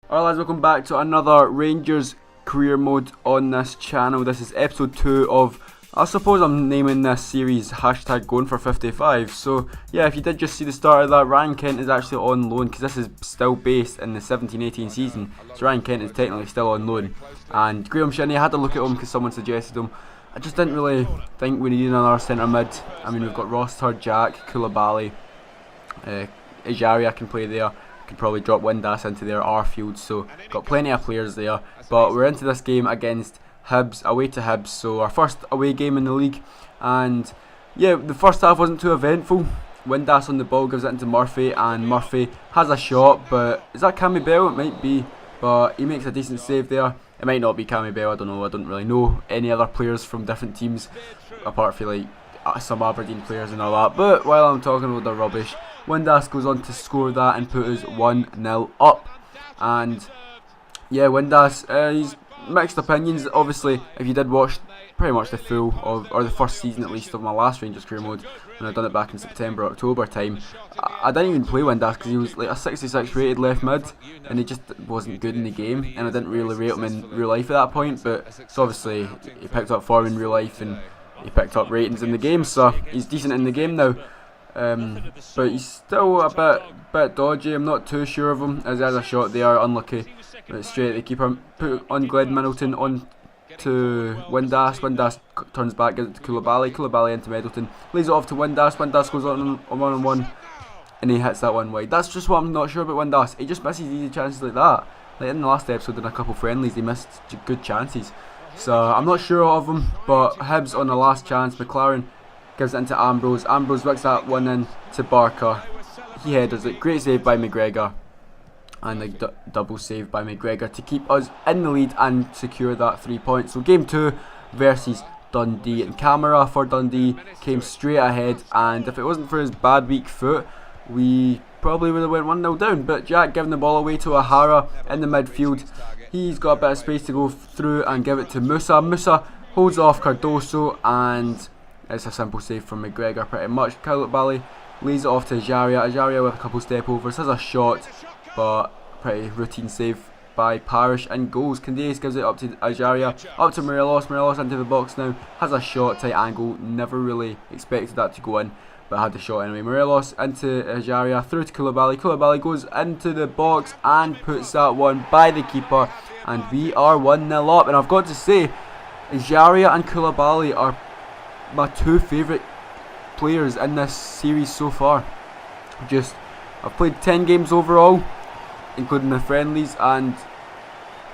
Alright lads, welcome back to another Rangers career mode on this channel. This is episode 2 of, I suppose I'm naming this series hashtag going for 55. So yeah, if you did just see the start of that, Ryan Kent is actually on loan because this is still based in the 17-18 season. So Ryan Kent is technically still on loan. And Graham Shinney, I had to look at him because someone suggested him. I just didn't really think we needed another centre mid. I mean, we've got Rossiter, Jack, Koulibaly, Ejaria can play there. Could probably drop Windass into their Arfield, so got plenty of players there. But we're into this game against Hibs, away to Hibs, so our first away game in the league. And yeah, the first half wasn't too eventful. Windass on the ball gives it into Murphy, and Murphy has a shot, but is that Cammy Bell? It might be, but he makes a decent save there. It might not be Cammy Bell, I don't know. I don't really know any other players from different teams apart from like some Aberdeen players and all that. But while I'm talking about the rubbish, Windass goes on to score that and put us 1-0 up. And yeah, Windass, he's mixed opinions. Obviously, if you did watch pretty much the full of, or the first season at least, of my last Rangers career mode, when I done it back in September, October time, I didn't even play Windass because he was like a 66 rated left mid, and he just wasn't good in the game, and I didn't really rate him in real life at that point. But so obviously he picked up form in real life and he picked up ratings in the game, so he's decent in the game now. But he's still a bit dodgy. I'm not too sure of him, as he has a shot there, unlucky. But straight at the keeper, put on Glenn Middleton on to Windass. Windass turns back, gives it to Koulibaly. Koulibaly into Middleton, lays it off to Windass. Windass goes on one-on-one, and he hits that one wide. That's just what I'm not sure about Windass. He just misses easy chances like that. Like in the last episode, in a couple friendlies, he missed good chances. So I'm not sure of him. But Hibs on the last chance, McLaren gives it into Ambrose. Ambrose whips that one in to Barker. He headers it. Great save by McGregor. And a double save by McGregor to keep us in the lead and secure that 3 points. So game 2 versus Dundee. And Camera for Dundee came straight ahead. And if it wasn't for his bad weak foot, we probably would have went 1-0 down. But Jack giving the ball away to Ahara in the midfield. He's got a bit of space to go through and give it to Musa. Musa holds off Cardoso, and it's a simple save from McGregor pretty much. Koulibaly lays it off to Ejaria. Ejaria with a couple step overs, has a shot, but pretty routine save by Parish, and goals. Candace gives it up to Ejaria, up to Morelos. Morelos into the box now, has a shot, tight angle, never really expected that to go in, but had the shot anyway. Morelos into Ejaria, through to Koulibaly. Koulibaly goes into the box and puts that one by the keeper, and we are 1-0 up. And I've got to say, Ejaria and Koulibaly are my two favourite players in this series so far. I've played 10 games overall, including the friendlies, and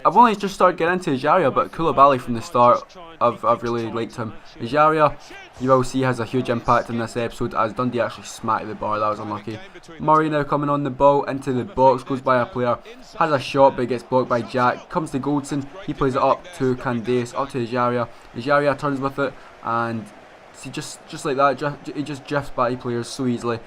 I've only just started getting into Ejaria, but Koulibaly from the start, I've really liked him. Ejaria, you will see, has a huge impact in this episode, as Dundee actually smacked the bar. That was unlucky. Murray now coming on the ball into the box, goes by a player, has a shot but gets blocked by Jack. Comes to Goldson, he plays it up to Candace, up to Ejaria. Ejaria turns with it, and see, just like that, he just drifts by players so easily.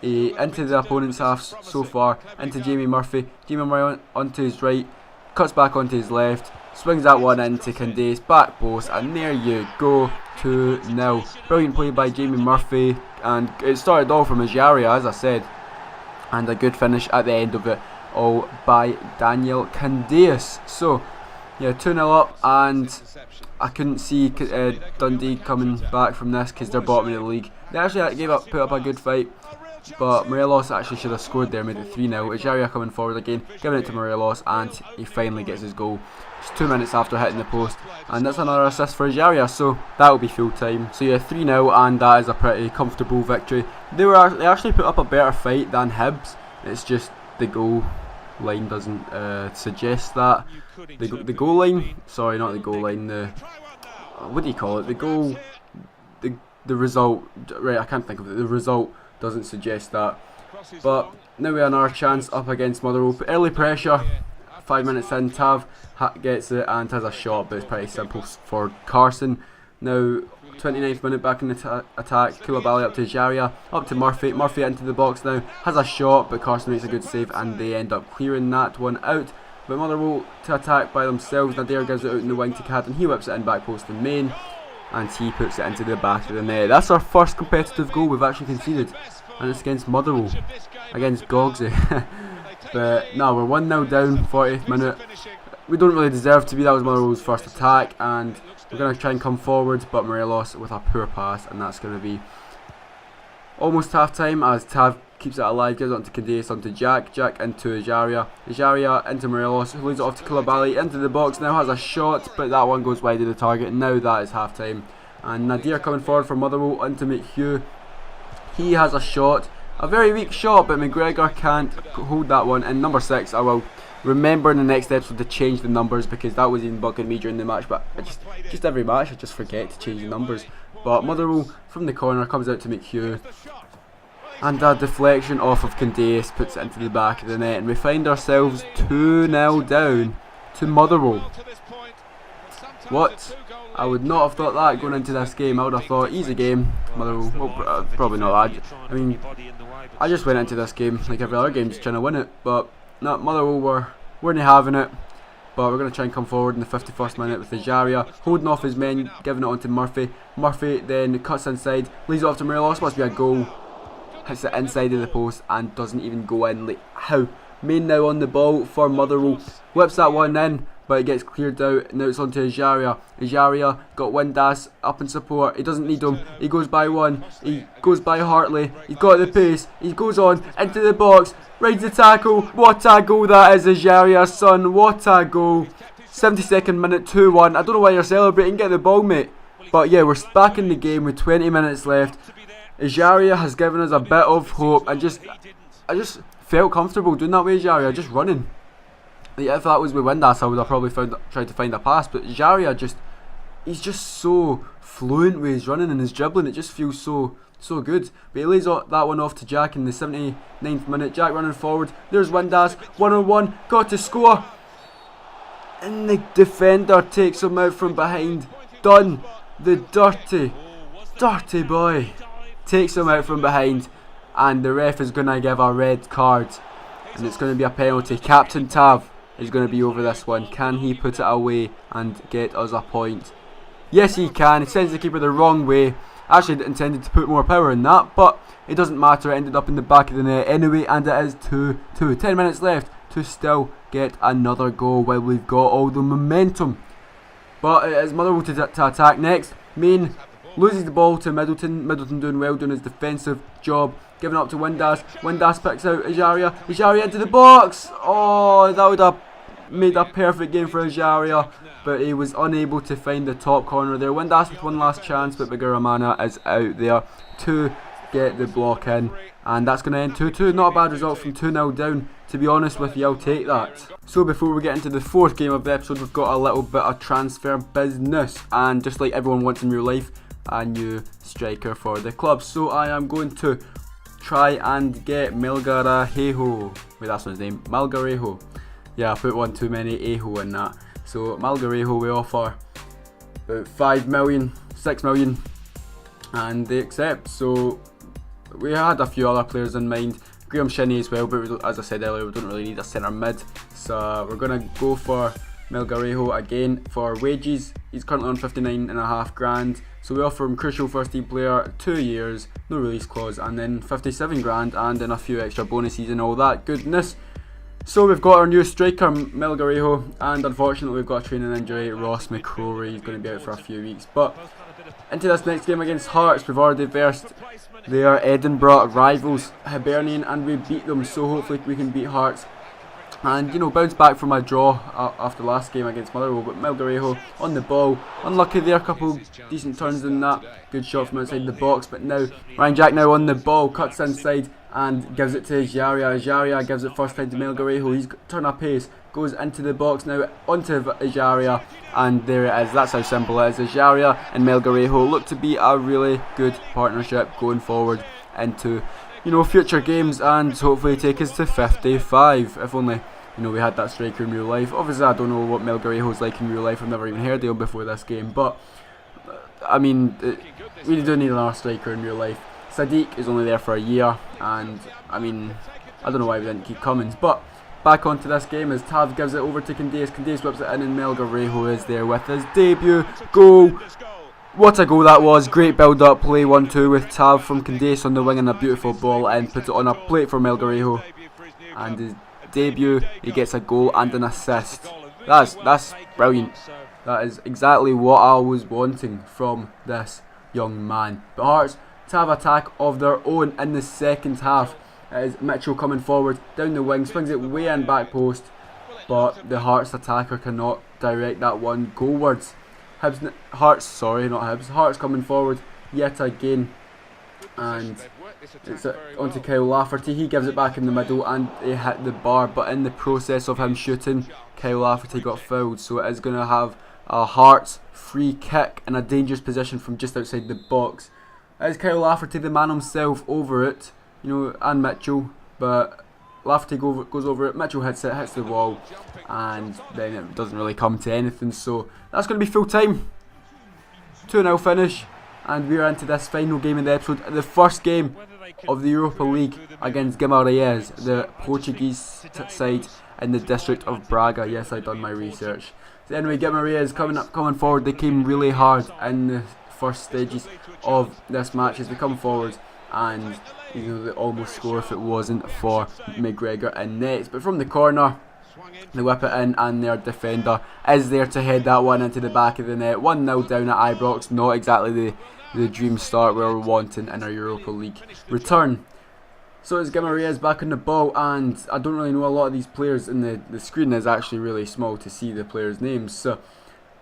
Into the opponent's half so far, into Jamie Murphy. Jamie Murphy onto his right, cuts back onto his left, swings that one into Candace, back post, and there you go, 2-0. Brilliant play by Jamie Murphy, and it started all from Ejaria, as I said, and a good finish at the end of it, all by Daniel Candace. So yeah, 2-0 up, and I couldn't see Dundee coming back from this because they're bottom of the league. They actually put up a good fight, but Morelos actually should have scored there, made it 3-0. Ejaria coming forward again, giving it to Morelos, and he finally gets his goal just 2 minutes after hitting the post, and that's another assist for Ejaria, so that will be full time. So yeah, 3-0, and that is a pretty comfortable victory. They actually put up a better fight than Hibs. It's just the goal line doesn't suggest that. The goal line, sorry, not the goal line, the, what do you call it, the goal, the result, right, I can't think of it, the result doesn't suggest that. But now we have another chance up against Motherwell. Early pressure, 5 minutes in, Tav gets it and has a shot, but it's pretty simple for Carson. Now 29th minute, back in the attack, Koulibaly up to Ejaria, up to Murphy. Murphy into the box now, has a shot, but Carson makes a good save, and they end up clearing that one out. But Motherwell to attack by themselves. Nadir gives it out in the wing to Cat, and he whips it in back post to Main, and he puts it into the back of the net. That's our first competitive goal we've actually conceded, and it's against Motherwell, against Gogsy. But no, we're 1-0 down, 40th minute. We don't really deserve to be. That was Motherwell's first attack, and we're going to try and come forward, but Morelos with a poor pass, and that's going to be almost half time as Tav keeps it alive, gives it onto Candace, onto Jack into Ajaria into Morelos, who leads it off to Koulibaly, into the box, now has a shot, but that one goes wide of the target. Now that is half time, and Nadir coming forward for Motherwell into McHugh. He has a shot, a very weak shot, but McGregor can't hold that one. And number 6, I will remember in the next episode to change the numbers, because that was even bugging me during the match, but just every match I just forget to change the numbers. But Motherwell from the corner comes out to McHugh, and a deflection off of Candace puts it into the back of the net, and we find ourselves 2-0 down to Motherwell. What? I would not have thought that going into this game. I would have thought easy game, Motherwell. Well, probably not. I mean, I just went into this game like every other game, just trying to win it. But no, Motherwell weren't having it. But we're going to try and come forward in the 51st minute with Ajaria holding off his men, giving it on to Murphy. Murphy then cuts inside, leaves it off to Morelos. Must be a goal. Hits it inside of the post and doesn't even go in. Like, how? Main now on the ball for Motherwell. Whips that one in, but it gets cleared out. Now it's on to Ajaria. Ajaria got Windass up in support. He doesn't need him. He goes by one. He goes by Hartley. He's got the pace. He goes on into the box. Rides the tackle. What a goal that is, Ajaria, son. What a goal. 72nd minute, 2-1. I don't know why you're celebrating. Get the ball, mate. But yeah, we're back in the game with 20 minutes left. Ajaria has given us a bit of hope. I just felt comfortable doing that with Ajaria, just running. Like, if that was with Windass, I would have probably tried to find a pass. But Ajaria he's just so fluent with his running and his dribbling. It just feels so good. But he lays that one off to Jack in the 79th minute. Jack running forward. There's Windass, 1-on-1, got to score. And the defender takes him out from behind. Dunn, the dirty boy, takes him out from behind, and the ref is going to give a red card, and it's going to be a penalty. Captain Tav is going to be over this one. Can he put it away and get us a point? Yes, he can. He sends the keeper the wrong way. Actually intended to put more power in that, but it doesn't matter. It ended up in the back of the net anyway, and it is 2-2. 10 minutes left to still get another goal while we've got all the momentum. But it is Motherwell to attack next. Main loses the ball to Middleton. Middleton doing well, doing his defensive job. Giving up to Windass. Windass picks out Ajaria. Ajaria into the box. Oh, that would have made a perfect game for Ajaria, but he was unable to find the top corner there. Windass with one last chance, but Biguramana is out there to get the block in, and that's going to end 2-2. Not a bad result from 2-0 down, to be honest with you. I'll take that. So before we get into the 4th game of the episode, we've got a little bit of transfer business, and just like everyone wants in real life, a new striker for the club. So I am going to try and get Melgarejo. Wait, that's not his name. Melgarejo. Yeah, I put one too many Ejo in that. So Melgarejo we offer about 5 million, 6 million, and they accept. So we had a few other players in mind. Graham Shinney as well, but as I said earlier, we don't really need a centre mid. So we're going to go for Melgarejo again for wages. He's currently on 59.5 grand. So we offer him crucial first team player, 2 years, no release clause, and then 57 grand, and then a few extra bonuses and all that goodness. So we've got our new striker Melgarejo, and unfortunately we've got a training injury. Ross McCrory, he's going to be out for a few weeks. But into this next game against Hearts, we've already versed their Edinburgh rivals Hibernian, and we beat them. So hopefully we can beat Hearts and, you know, bounce back from a draw after last game against Motherwell. But Melgarejo on the ball, unlucky there, a couple decent turns in that, good shot from outside the box. But now Ryan Jack now on the ball, cuts inside and gives it to Ajaria. Ajaria gives it first time to Melgarejo. He's turn a pace, goes into the box now onto Ajaria, and there it is. That's how simple it is. Ajaria and Melgarejo look to be a really good partnership going forward into, you know, future games, and hopefully take us to 55. If only, you know, we had that striker in real life. Obviously I don't know what Melgarejo's like in real life. I've never even heard of him before this game, but I mean, we do need another striker in real life. Sadiq is only there for a year, and I mean, I don't know why we didn't keep Cummins. But back onto this game as Tav gives it over to Candace. Candace whips it in, and Melgarejo is there with his debut goal. What a goal that was. Great build up play, 1-2 with Tav from Candace on the wing, and a beautiful ball, and put it on a plate for Melgarejo, and his debut, he gets a goal and an assist. That's brilliant. That is exactly what I was wanting from this young man. But Hearts to have attack of their own in the second half. It is Mitchell coming forward down the wing, swings it way in back post, but the Hearts attacker cannot direct that one goalwards. Hearts coming forward yet again, and it's onto Kyle Lafferty. He gives it back in the middle and he hit the bar, but in the process of him shooting, Kyle Lafferty got fouled, so it is going to have a Hearts free kick in a dangerous position from just outside the box. It is Kyle Lafferty, the man himself, over it, and Mitchell, but Lafferty goes over it, Mitchell hits the wall, and then it doesn't really come to anything, so that's going to be full time. 2-0 finish, and we are into this final game of the episode, the first game of the Europa League against Guimarães, the Portuguese side in the district of Braga. Yes, I've done my research. So anyway, Guimarães coming forward. They came really hard in the first stages of this match as they come forward, and they almost score if it wasn't for McGregor and nets. But from the corner, they whip it in, and their defender is there to head that one into the back of the net. 1-0 down at Ibrox. Not exactly the dream start we were wanting in our Europa League return. So it's Guimarães back on the ball, and I don't really know a lot of these players, and the screen is actually really small to see the players' names. So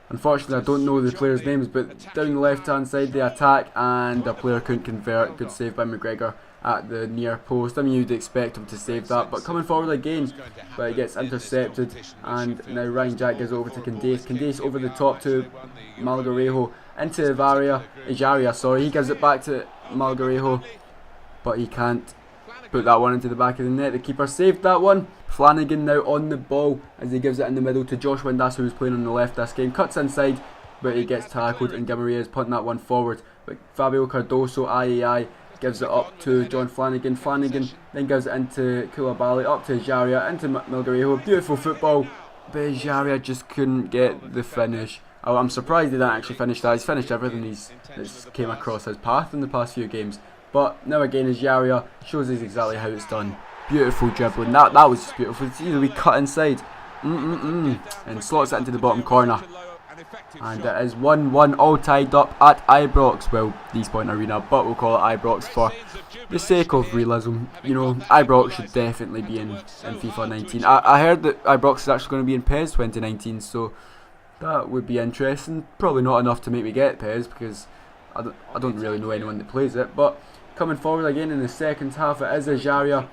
unfortunately I don't know the players' names, but down the left hand side they attack, and a player couldn't convert. Good save by McGregor at the near post. I mean, you'd expect him to save that, but coming forward again, but it gets intercepted, and now Ryan Jack gives it over to Candace over the top to Malgarejo into Ejaria, he gives it back to Malgarejo, but he can't put that one into the back of the net. The keeper saved that one. Flanagan now on the ball as he gives it in the middle to Josh Windass, who was playing on the left this game, cuts inside, but he gets tackled, and Guimarães punting that one forward, but Fabio Cardoso gives it up to John Flanagan. Flanagan then gives it into Koulibaly, up to Ejaria, into Malgarejo. Beautiful football, but Ejaria just couldn't get the finish. Oh, I'm surprised he didn't actually finish that. He's finished everything that's came across his path in the past few games. But now again, Ejaria shows us exactly how it's done. Beautiful dribbling. That was just beautiful. It's either we cut inside, and slots it into the bottom corner. And it is 1-1, all tied up at Ibrox. Well, East Point Arena, but we'll call it Ibrox for the sake of realism. Ibrox should definitely be in FIFA 19. I heard that Ibrox is actually going to be in PES 2019, so that would be interesting. Probably not enough to make me get PES, because I don't really know anyone that plays it. But coming forward again in the second half, it is Ejaria,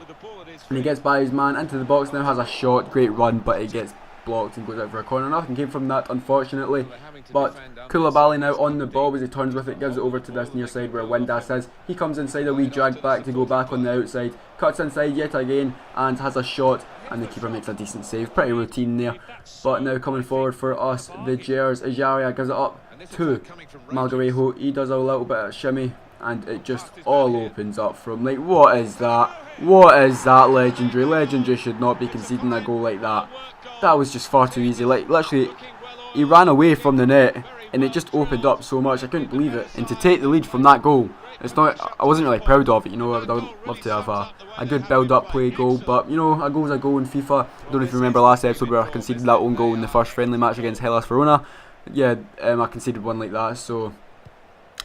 and he gets by his man into the box. Now has a shot, great run, but he gets blocked and goes out for a corner. Nothing came from that, unfortunately. But Koulibaly now on the ball as he turns with it, gives it over to this near side where Windass is. He comes inside, a wee drag back to go back on the outside, cuts inside yet again and has a shot, and the keeper makes a decent save. Pretty routine there. But now coming forward for us, the Jers, Ejaria gives it up to Malgarejo. He does a little bit of shimmy, and it just all opens up from, like, what is that? What is that? Legendary. Legendary should not be conceding a goal like that. That was just far too easy. Like, literally, he ran away from the net, and it just opened up so much. I couldn't believe it. And to take the lead from that goal, I wasn't really proud of it. I would love to have a good build-up play goal, but a goal's a goal in FIFA. I don't know if you remember last episode where I conceded that own goal in the first friendly match against Hellas Verona. Yeah, I conceded one like that. So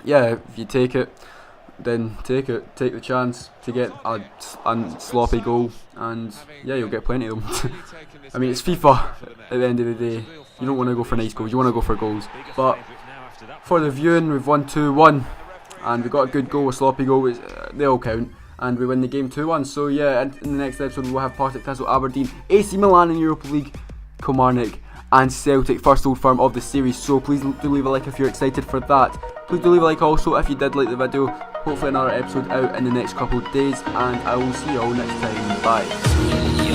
yeah, if you take it, then take the chance to get a sloppy goal, and yeah, you'll get plenty of them. I mean, it's FIFA at the end of the day. You don't want to go for nice goals, you want to go for goals. But for the viewing, we've won 2-1, and we got a good goal, a sloppy goal, they all count, and we win the game 2-1. So yeah, in the next episode we'll have Partick Thistle, Aberdeen, AC Milan in Europa League, Kilmarnock and Celtic, first Old Firm of the series. So please do leave a like if you're excited for that. Please do leave a like also if you did like the video. Hopefully another episode out in the next couple of days, and I will see you all next time. Bye.